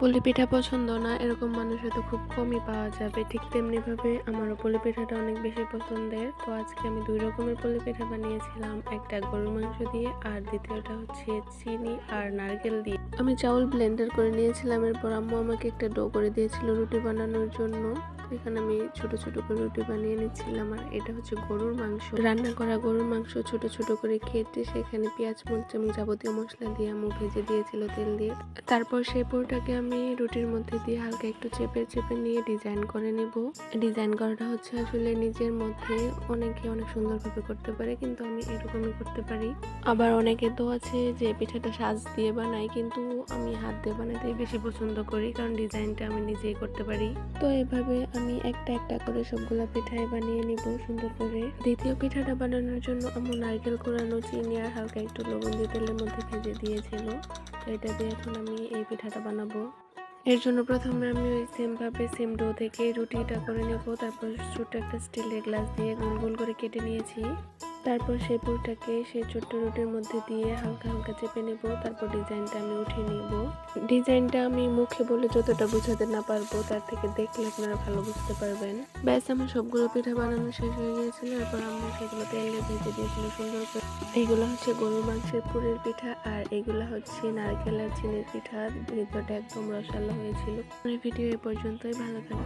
পুলি পিঠা পছন্দ না এরকম মানুষ হয়তো খুব কমই পাওয়া যাবে। ঠিক তেমনি ভাবে আমারও পুলি পিঠাটা অনেক বেশি পছন্দের। তো আজকে আমি 2 রকমের পুলি পিঠা বানিয়েছিলাম, একটা গরুর মাংস দিয়ে আর দ্বিতীয়টা হচ্ছে চিনি আর নারকেল দিয়ে। আমি চাউল ব্লেন্ডার করে নিয়েছিলাম, এরপর আম্মু আমাকে একটা ডো করে দিয়েছিল রুটি বানানোর জন্য। এখানে আমি ছোট ছোট করে রুটি বানিয়ে নিচ্ছিলাম। আর এটা হচ্ছে গরুর মাংস, রান্না করা গরুর মাংস ছোট ছোট করে কেটে সেখানে পেঁয়াজ মরিচ এবং যাবতীয় মশলা দিয়ে আম্মু ভেজে দিয়েছিল তেল দিয়ে। তারপর সেই পুরোটাকে আমি রুটির মধ্যে দিয়ে হালকা একটু চেপে চেপে নিয়ে ডিজাইন করে নেব। ডিজাইন করাটা হচ্ছে আসলে নিজের মধ্যে অনেকে অনেক সুন্দরভাবে করতে পারে, কিন্তু আমি এরকমই করতে পারি। আবার অনেকে তো আছে যে পিঠাটা সাজ দিয়ে বানায়, কিন্তু আমি হাত দিয়ে বানাতে বেশি পছন্দ করি, কারণ ডিজাইনটা আমি নিজেই করতে পারি। তো এভাবে আমি একটা একটা করে সবগুলা পিঠাই বানিয়ে নিব সুন্দর করে। দ্বিতীয় পিঠাটা বানানোর জন্য আম্মু নারকেল কোরানো, চিনি আর হালকা একটু লবণ দিয়ে তেলের মধ্যে ভেজে দিয়েছিল। তো এটা দিয়ে এখন আমি এই পিঠাটা বানাবো। এর জন্য প্রথমে আমি ওই সেম ডো থেকে রুটিটা করে নেব। তারপর ছোট্ট একটা স্টিলের গ্লাস দিয়ে গোল গোল করে কেটে নিয়েছি। তারপর সেই পুরটাকে সেই ছোট্ট রুটির মধ্যে দিয়ে হালকা হালকা চেপে নেব। তারপর ডিজাইনটা আমি উঠিয়ে নিব। ডিজাইনটা আমি মুখে বলে যতটা বোঝাতে না পারবো, তার থেকে দেখলে আপনারা ভালো বুঝতে পারবেন। ব্যাস আমার সবগুলো পিঠা বানানো শেষ হয়ে গিয়েছিল। এরপর আম্মু সেগুলো তেলে ভেজে দিয়েছিল সুন্দর করে। এইগুলো হচ্ছে গরুর মাংসের পুরের পিঠা, আর এইগুলো হচ্ছে নারকেল আর চিনির পিঠা। ভিতরটা একদম রসালো হয়েছিল। ভিডিও এ পর্যন্তই, ভালো থাকবেন।